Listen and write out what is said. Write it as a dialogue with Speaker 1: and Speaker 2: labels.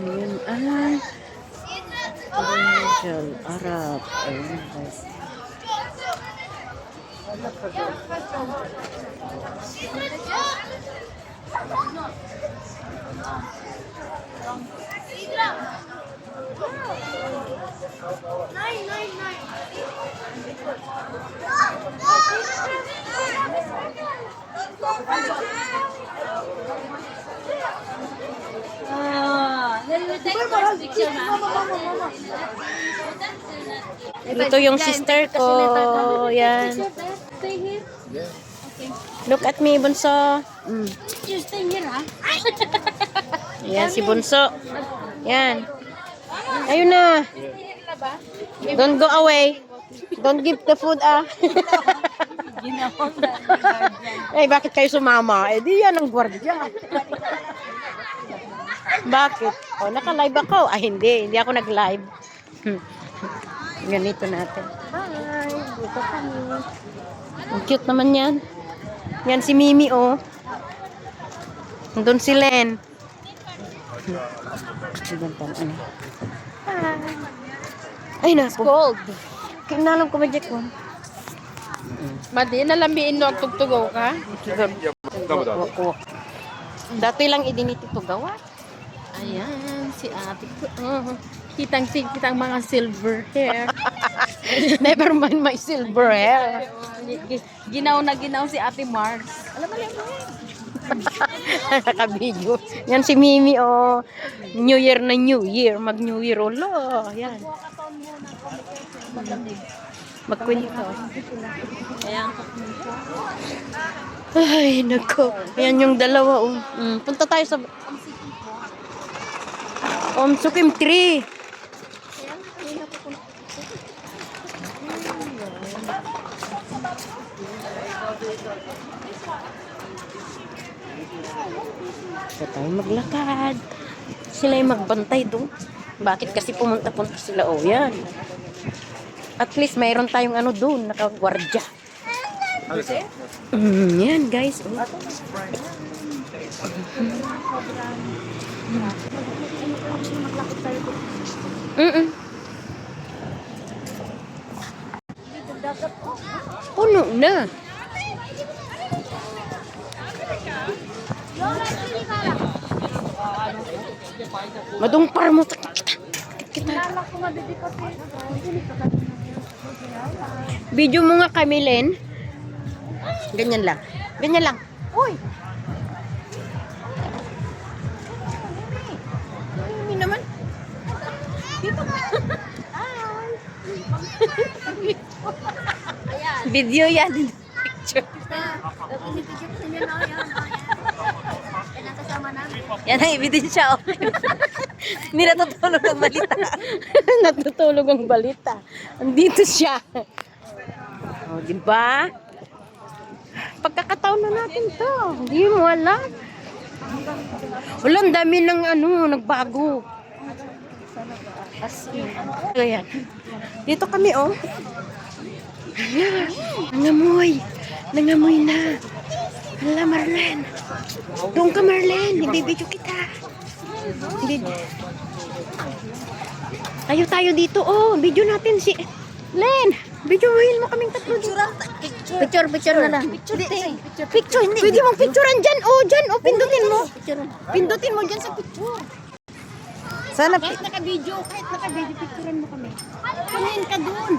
Speaker 1: Yun ay Angel Arab. Ayun guys. Ito yung sister ko. Yan. Look at me, Bunso.
Speaker 2: You stay here, ha?
Speaker 1: Yan, si Bunso. Yan. Ayun na. Don't go away. Don't give the food, Eh, bakit kayo sumama? Eh, di yan ang gwardiya. Bakit? Oh, naka-live ako. Hindi. Hindi ako nag-live. Ganito natin. Hi. Dito kami. Ang cute naman yan. Yan si Mimi, oh. Doon si Len. Ay, naku.
Speaker 2: Cold.
Speaker 1: Kinalam ko ba, Jack?
Speaker 2: Madi, nalambiin no, tugtugaw ka?
Speaker 1: Dati lang idinititugawa.
Speaker 2: Ayan, si ate ko. Kitang mga silver hair.
Speaker 1: Never mind my silver hair.
Speaker 2: Ginaw na ginaw si ate Mars. Alam mo
Speaker 1: Nakabidyo. Yan si Mimi, oh. New Year na New Year. Mag-New Year, oh. Yan. Magkwento.
Speaker 2: Ayan.
Speaker 1: Ay, nako. Ayan yung dalawa, oh. Punta tayo sa Sukim Tree. Sa tayo maglakad. Sila yung magbantay doon. Bakit kasi pumunta-punta sila? Oh, yan. At least mayroon tayong ano doon, nakagwardya. Yan, guys. Oh. Puno na. Madumpar mo. Video mo nga kami, Len. Ganyan lang. Ganyan lang. Uy! Mimi naman. Dito ka. Video yan. Picture. Yan ang ebidensya. Hindi natutulog ang balita. Natutulog ang balita. Andito siya. O, diba? Pagkakataon na natin to. Hindi mo alam. Wala, ang dami ng nagbago. As in. Ayan. Dito kami, oh. Nangamoy. Nangamoy na. Hala, Marlen. Doon ka, Marlen. Ibibidyo kita. Tayo dito, oh. Video natin si Len. Videohin mo kaming tatlo. Picture na lang. Picture, hindi. Pwede mong picturean dyan. Oh, dyan. Oh, pindutin mo. Pindutin mo dyan sa picture. Sana
Speaker 2: Kahit naka-video, picturean mo kami. Kunin ka doon.